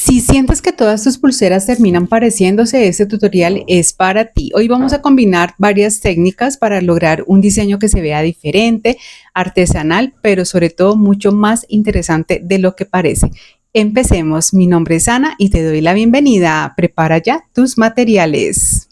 Si sientes que todas tus pulseras terminan pareciéndose, este tutorial es para ti. Hoy vamos a combinar varias técnicas para lograr un diseño que se vea diferente, artesanal, pero sobre todo mucho más interesante de lo que parece. Empecemos. Mi nombre es Ana y te doy la bienvenida. Prepara ya tus materiales.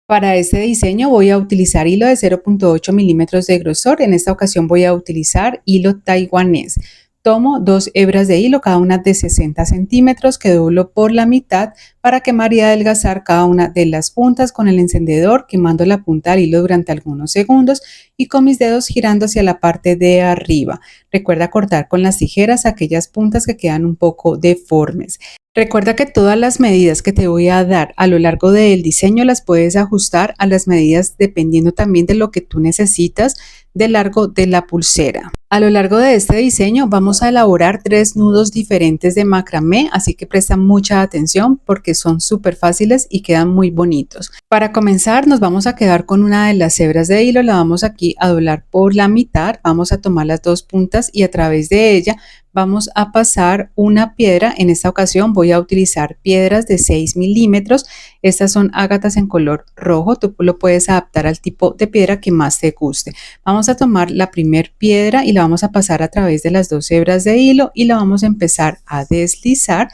Para este diseño voy a utilizar hilo de 0.8 milímetros de grosor. En esta ocasión voy a utilizar hilo taiwanés. Tomo 2 hebras de hilo, cada una de 60 centímetros, que doblo por la mitad para quemar y adelgazar cada una de las puntas con el encendedor, quemando la punta del hilo durante algunos segundos y con mis dedos girando hacia la parte de arriba. Recuerda cortar con las tijeras aquellas puntas que quedan un poco deformes. Recuerda que todas las medidas que te voy a dar a lo largo del diseño las puedes ajustar a las medidas dependiendo también de lo que tú necesitas de largo de la pulsera. A lo largo de este diseño vamos a elaborar 3 nudos diferentes de macramé, así que presta mucha atención porque son súper fáciles y quedan muy bonitos. Para comenzar nos vamos a quedar con una de las hebras de hilo, la vamos aquí a doblar por la mitad, vamos a tomar las 2 puntas y a través de ella vamos a pasar una piedra. En esta ocasión voy a utilizar piedras de 6 milímetros. Estas son ágatas en color rojo. Tú lo puedes adaptar al tipo de piedra que más te guste. Vamos a tomar la primer piedra y la vamos a pasar a través de las 2 hebras de hilo y la vamos a empezar a deslizar.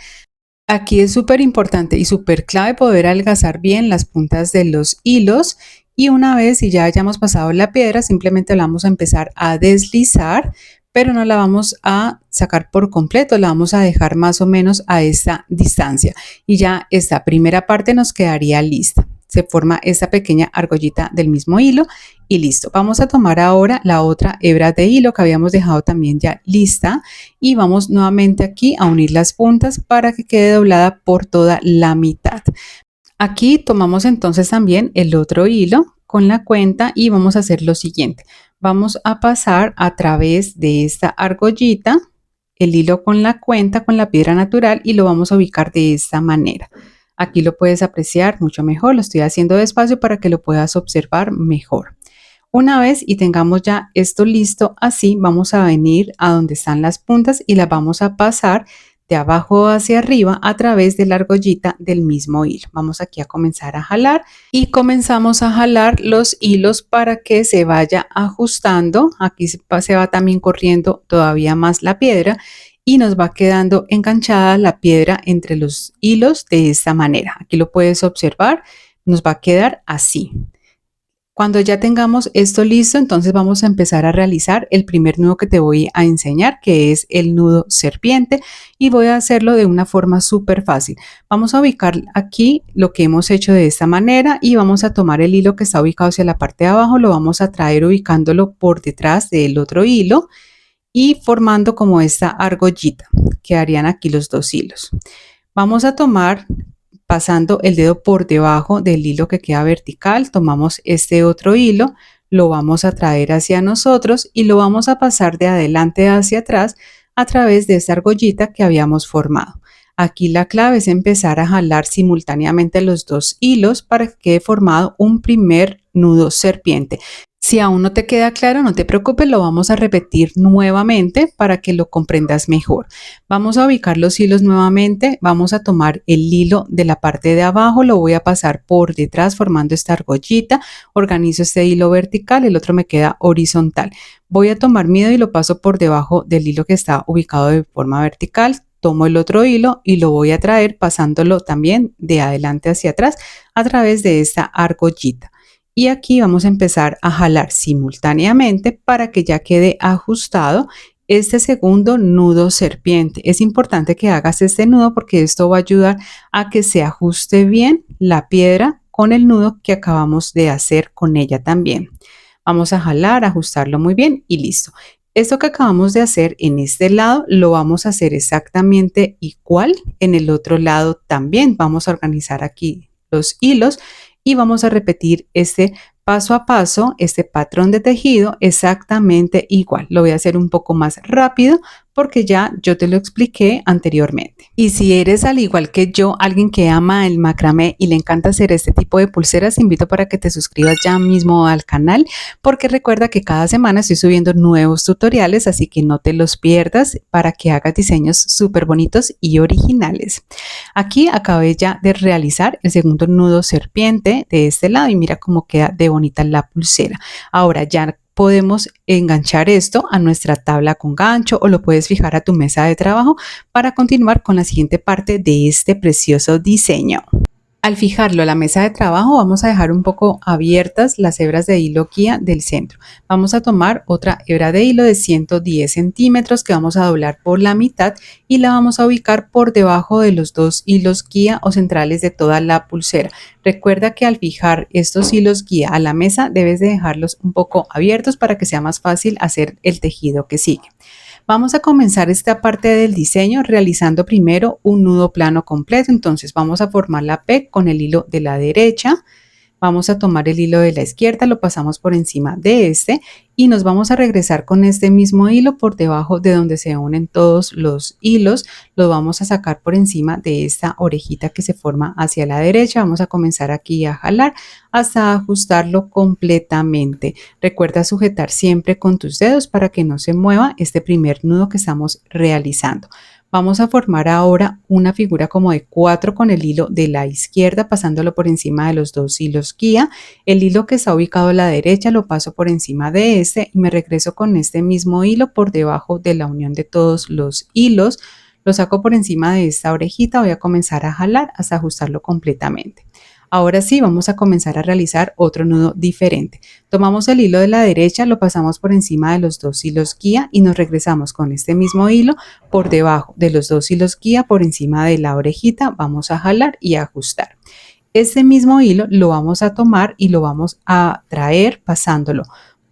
Aquí es súper importante y súper clave poder adelgazar bien las puntas de los hilos. Y una vez ya hayamos pasado la piedra, simplemente la vamos a empezar a deslizar, pero no la vamos a sacar por completo, la vamos a dejar más o menos a esta distancia y ya esta primera parte nos quedaría lista. Se forma esta pequeña argollita del mismo hilo y listo. Vamos a tomar ahora la otra hebra de hilo que habíamos dejado también ya lista y vamos nuevamente aquí a unir las puntas para que quede doblada por toda la mitad. Aquí tomamos entonces también el otro hilo con la cuenta y vamos a hacer lo siguiente. Vamos a pasar a través de esta argollita el hilo con la cuenta, con la piedra natural y lo vamos a ubicar de esta manera. Aquí lo puedes apreciar mucho mejor, lo estoy haciendo despacio para que lo puedas observar mejor. Una vez y tengamos ya esto listo, así vamos a venir a donde están las puntas y las vamos a pasar de abajo hacia arriba a través de la argollita del mismo hilo. Vamos aquí a comenzar a jalar y comenzamos a jalar los hilos para que se vaya ajustando. Aquí se va también corriendo todavía más la piedra y nos va quedando enganchada la piedra entre los hilos de esta manera. Aquí lo puedes observar, nos va a quedar así. Cuando ya tengamos esto listo, entonces vamos a empezar a realizar el primer nudo que te voy a enseñar, que es el nudo serpiente, y voy a hacerlo de una forma súper fácil. Vamos a ubicar aquí lo que hemos hecho de esta manera y vamos a tomar el hilo que está ubicado hacia la parte de abajo, lo vamos a traer ubicándolo por detrás del otro hilo y formando como esta argollita. Quedarían aquí los 2 hilos. Vamos a tomar, pasando el dedo por debajo del hilo que queda vertical, tomamos este otro hilo, lo vamos a traer hacia nosotros y lo vamos a pasar de adelante hacia atrás a través de esta argollita que habíamos formado. Aquí la clave es empezar a jalar simultáneamente los 2 hilos para que quede formado un primer nudo serpiente. Si aún no te queda claro, no te preocupes, lo vamos a repetir nuevamente para que lo comprendas mejor. Vamos a ubicar los hilos nuevamente, vamos a tomar el hilo de la parte de abajo, lo voy a pasar por detrás formando esta argollita, organizo este hilo vertical, el otro me queda horizontal. Voy a tomar mi dedo y lo paso por debajo del hilo que está ubicado de forma vertical. Tomo el otro hilo y lo voy a traer pasándolo también de adelante hacia atrás a través de esta argollita. Y aquí vamos a empezar a jalar simultáneamente para que ya quede ajustado este segundo nudo serpiente. Es importante que hagas este nudo porque esto va a ayudar a que se ajuste bien la piedra con el nudo que acabamos de hacer con ella también. Vamos a jalar, ajustarlo muy bien y listo. Esto que acabamos de hacer en este lado lo vamos a hacer exactamente igual en el otro lado también. Vamos a organizar aquí los hilos y vamos a repetir este paso a paso, este patrón de tejido exactamente igual. Lo voy a hacer un poco más rápido porque ya yo te lo expliqué anteriormente. Y si eres al igual que yo, alguien que ama el macramé y le encanta hacer este tipo de pulseras, te invito para que te suscribas ya mismo al canal, porque recuerda que cada semana estoy subiendo nuevos tutoriales, así que no te los pierdas para que hagas diseños súper bonitos y originales. Aquí acabé ya de realizar el segundo nudo serpiente de este lado y mira cómo queda de bonita la pulsera. Ahora ya podemos enganchar esto a nuestra tabla con gancho o lo puedes fijar a tu mesa de trabajo para continuar con la siguiente parte de este precioso diseño. Al fijarlo a la mesa de trabajo vamos a dejar un poco abiertas las hebras de hilo guía del centro. Vamos a tomar otra hebra de hilo de 110 centímetros que vamos a doblar por la mitad y la vamos a ubicar por debajo de los dos hilos guía o centrales de toda la pulsera. Recuerda que al fijar estos hilos guía a la mesa debes de dejarlos un poco abiertos para que sea más fácil hacer el tejido que sigue. Vamos a comenzar esta parte del diseño realizando primero un nudo plano completo. Entonces vamos a formar la P con el hilo de la derecha. Vamos a tomar el hilo de la izquierda, lo pasamos por encima de este y nos vamos a regresar con este mismo hilo por debajo de donde se unen todos los hilos. Lo vamos a sacar por encima de esta orejita que se forma hacia la derecha. Vamos a comenzar aquí a jalar hasta ajustarlo completamente. Recuerda sujetar siempre con tus dedos para que no se mueva este primer nudo que estamos realizando. Vamos a formar ahora una figura como de 4 con el hilo de la izquierda pasándolo por encima de los dos hilos guía. El hilo que está ubicado a la derecha lo paso por encima de este y me regreso con este mismo hilo por debajo de la unión de todos los hilos. Lo saco por encima de esta orejita, voy a comenzar a jalar hasta ajustarlo completamente. Ahora sí, vamos a comenzar a realizar otro nudo diferente. Tomamos el hilo de la derecha, lo pasamos por encima de los dos hilos guía y nos regresamos con este mismo hilo por debajo de los dos hilos guía por encima de la orejita. Vamos a jalar y a ajustar. Este mismo hilo lo vamos a tomar y lo vamos a traer pasándolo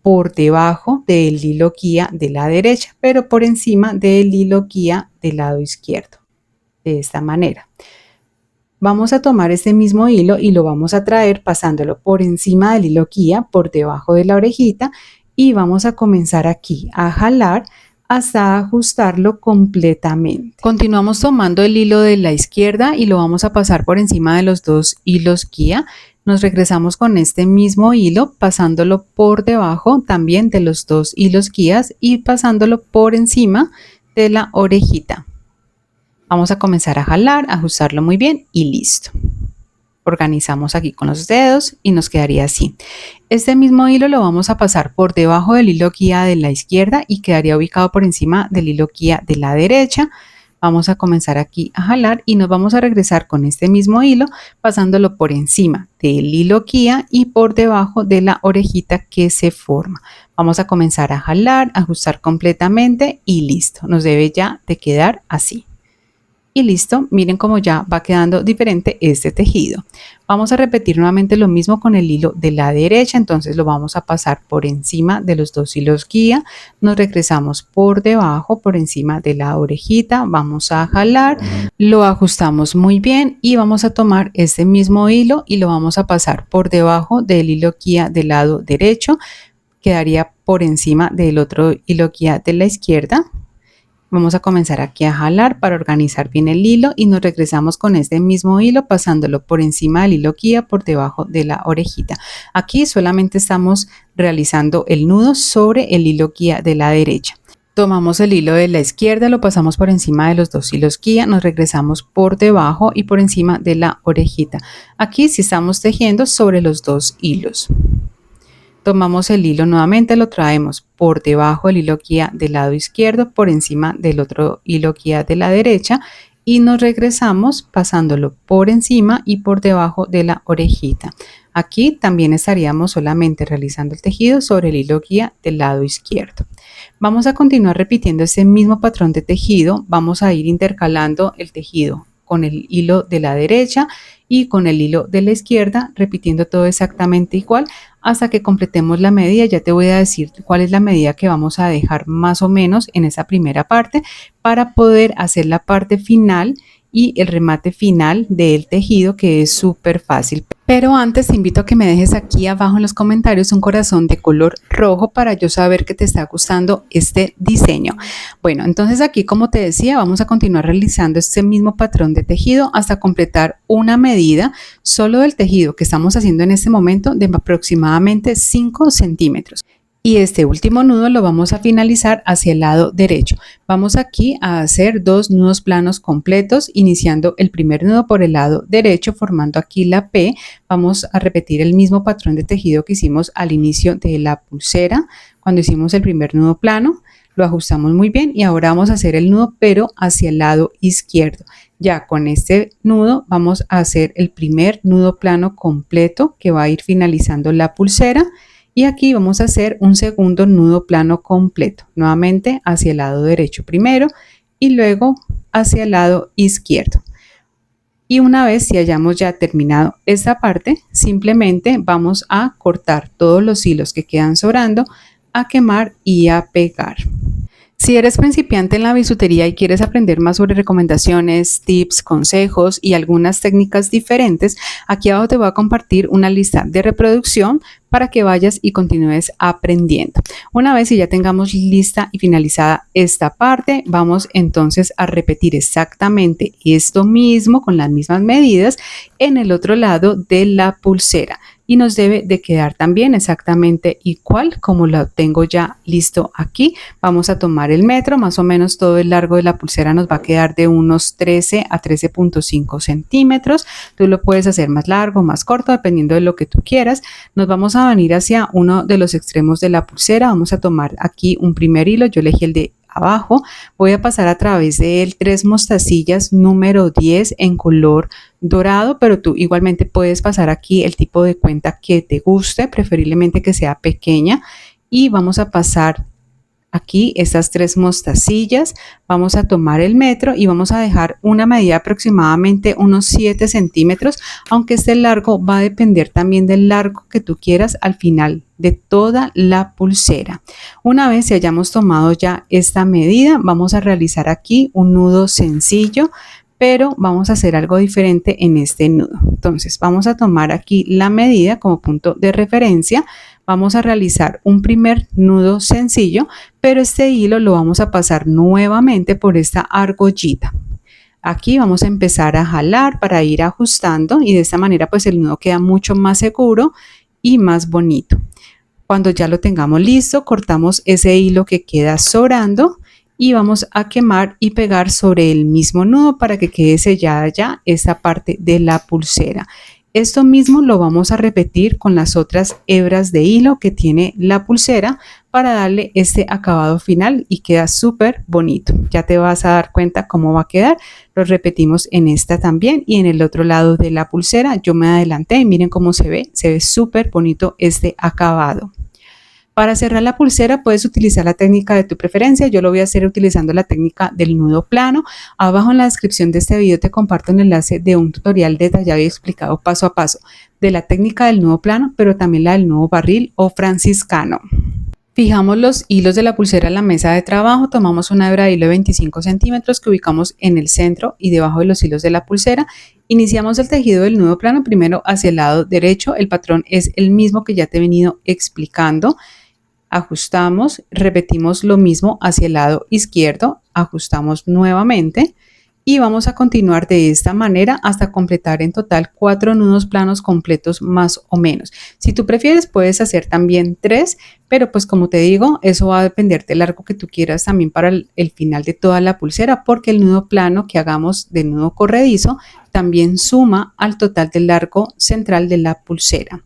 por debajo del hilo guía de la derecha, pero por encima del hilo guía del lado izquierdo. De esta manera. Vamos a tomar este mismo hilo y lo vamos a traer pasándolo por encima del hilo guía, por debajo de la orejita y vamos a comenzar aquí a jalar hasta ajustarlo completamente. Continuamos tomando el hilo de la izquierda y lo vamos a pasar por encima de los dos hilos guía. Nos regresamos con este mismo hilo pasándolo por debajo también de los dos hilos guías y pasándolo por encima de la orejita. Vamos a comenzar a jalar, ajustarlo muy bien y listo. Organizamos aquí con los dedos y nos quedaría así. Este mismo hilo lo vamos a pasar por debajo del hilo guía de la izquierda y quedaría ubicado por encima del hilo guía de la derecha. Vamos a comenzar aquí a jalar y nos vamos a regresar con este mismo hilo pasándolo por encima del hilo guía y por debajo de la orejita que se forma. Vamos a comenzar a jalar, ajustar completamente y listo. Nos debe ya de quedar así. Y listo, miren cómo ya va quedando diferente este tejido. Vamos a repetir nuevamente lo mismo con el hilo de la derecha, entonces lo vamos a pasar por encima de los dos hilos guía, nos regresamos por debajo, por encima de la orejita, vamos a jalar, lo ajustamos muy bien y vamos a tomar este mismo hilo y lo vamos a pasar por debajo del hilo guía del lado derecho, quedaría por encima del otro hilo guía de la izquierda. Vamos a comenzar aquí a jalar para organizar bien el hilo y nos regresamos con este mismo hilo pasándolo por encima del hilo guía por debajo de la orejita. Aquí solamente estamos realizando el nudo sobre el hilo guía de la derecha. Tomamos el hilo de la izquierda, lo pasamos por encima de los dos hilos guía, nos regresamos por debajo y por encima de la orejita. Aquí sí estamos tejiendo sobre los dos hilos. Tomamos el hilo nuevamente, lo traemos por debajo del hilo guía del lado izquierdo, por encima del otro hilo guía de la derecha y nos regresamos pasándolo por encima y por debajo de la orejita. Aquí también estaríamos solamente realizando el tejido sobre el hilo guía del lado izquierdo. Vamos a continuar repitiendo este mismo patrón de tejido, vamos a ir intercalando el tejido con el hilo de la derecha y con el hilo de la izquierda, repitiendo todo exactamente igual hasta que completemos la medida. Ya te voy a decir cuál es la medida que vamos a dejar más o menos en esa primera parte para poder hacer la parte final y el remate final del tejido, que es súper fácil. Pero antes te invito a que me dejes aquí abajo en los comentarios un corazón de color rojo para yo saber que te está gustando este diseño. Bueno, entonces aquí, como te decía, vamos a continuar realizando este mismo patrón de tejido hasta completar una medida solo del tejido que estamos haciendo en este momento de aproximadamente 5 centímetros. Y este último nudo lo vamos a finalizar hacia el lado derecho. Vamos aquí a hacer 2 nudos planos completos, iniciando el primer nudo por el lado derecho, formando aquí la P. Vamos a repetir el mismo patrón de tejido que hicimos al inicio de la pulsera, cuando hicimos el primer nudo plano. Lo ajustamos muy bien y ahora vamos a hacer el nudo, pero hacia el lado izquierdo. Ya con este nudo vamos a hacer el primer nudo plano completo que va a ir finalizando la pulsera. Y aquí vamos a hacer un segundo nudo plano completo, nuevamente hacia el lado derecho primero y luego hacia el lado izquierdo. Y una vez si hayamos ya terminado esta parte, simplemente vamos a cortar todos los hilos que quedan sobrando, a quemar y a pegar. Si eres principiante en la bisutería y quieres aprender más sobre recomendaciones, tips, consejos y algunas técnicas diferentes, aquí abajo te voy a compartir una lista de reproducción para que vayas y continúes aprendiendo. Una vez que ya tengamos lista y finalizada esta parte, vamos entonces a repetir exactamente esto mismo con las mismas medidas en el otro lado de la pulsera. Y nos debe de quedar también exactamente igual como lo tengo ya listo aquí. Vamos a tomar el metro, más o menos todo el largo de la pulsera nos va a quedar de unos 13 a 13.5 centímetros. Tú lo puedes hacer más largo, más corto, dependiendo de lo que tú quieras. Nos vamos a venir hacia uno de los extremos de la pulsera. Vamos a tomar aquí un primer hilo, yo elegí el de abajo, voy a pasar a través de él 3 mostacillas número 10 en color dorado, pero tú igualmente puedes pasar aquí el tipo de cuenta que te guste, preferiblemente que sea pequeña, y vamos a pasar aquí estas 3 mostacillas, vamos a tomar el metro y vamos a dejar una medida aproximadamente unos 7 centímetros, aunque este largo va a depender también del largo que tú quieras al final de toda la pulsera. Una vez que hayamos tomado ya esta medida, vamos a realizar aquí un nudo sencillo, pero vamos a hacer algo diferente en este nudo. Entonces vamos a tomar aquí la medida como punto de referencia. Vamos a realizar un primer nudo sencillo, pero este hilo lo vamos a pasar nuevamente por esta argollita. Aquí vamos a empezar a jalar para ir ajustando y de esta manera pues el nudo queda mucho más seguro y más bonito. Cuando ya lo tengamos listo, cortamos ese hilo que queda sobrando y vamos a quemar y pegar sobre el mismo nudo para que quede sellada ya esa parte de la pulsera. Esto mismo lo vamos a repetir con las otras hebras de hilo que tiene la pulsera para darle este acabado final y queda súper bonito. Ya te vas a dar cuenta cómo va a quedar. Lo repetimos en esta también y en el otro lado de la pulsera. Yo me adelanté y miren cómo se ve súper bonito este acabado. Para cerrar la pulsera puedes utilizar la técnica de tu preferencia. Yo lo voy a hacer utilizando la técnica del nudo plano. Abajo en la descripción de este video te comparto un enlace de un tutorial detallado y explicado paso a paso de la técnica del nudo plano, pero también la del nudo barril o franciscano. Fijamos los hilos de la pulsera en la mesa de trabajo, tomamos una hebra de hilo de 25 centímetros que ubicamos en el centro y debajo de los hilos de la pulsera. Iniciamos el tejido del nudo plano primero hacia el lado derecho. El patrón es el mismo que ya te he venido explicando. Ajustamos, repetimos lo mismo hacia el lado izquierdo, ajustamos nuevamente y vamos a continuar de esta manera hasta completar en total 4 nudos planos completos más o menos. Si tú prefieres puedes hacer también 3, pero pues como te digo, eso va a depender del largo que tú quieras también para el final de toda la pulsera, porque el nudo plano que hagamos de nudo corredizo también suma al total del largo central de la pulsera.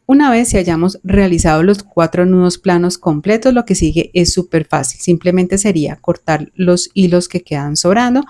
Una vez que hayamos realizado los 4 nudos planos completos, lo que sigue es súper fácil. Simplemente sería cortar los hilos que quedan sobrando,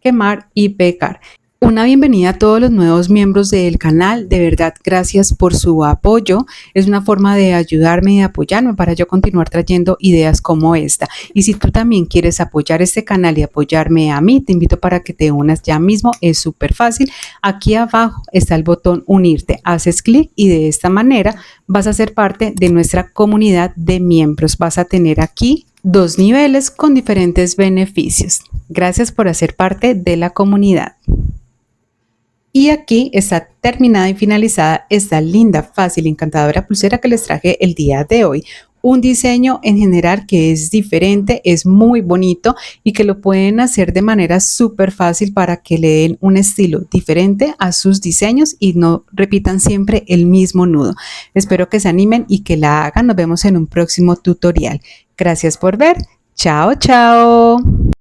quemar y pegar. Una bienvenida a todos los nuevos miembros del canal. De verdad, gracias por su apoyo. Es una forma de ayudarme y de apoyarme para yo continuar trayendo ideas como esta. Y si tú también quieres apoyar este canal y apoyarme a mí, te invito para que te unas ya mismo. Es súper fácil. Aquí abajo está el botón unirte. Haces clic y de esta manera vas a ser parte de nuestra comunidad de miembros. Vas a tener aquí 2 niveles con diferentes beneficios. Gracias por hacer parte de la comunidad. Y aquí está terminada y finalizada esta linda, fácil y encantadora pulsera que les traje el día de hoy. Un diseño en general que es diferente, es muy bonito y que lo pueden hacer de manera súper fácil para que le den un estilo diferente a sus diseños y no repitan siempre el mismo nudo. Espero que se animen y que la hagan. Nos vemos en un próximo tutorial. Gracias por ver. Chao, chao.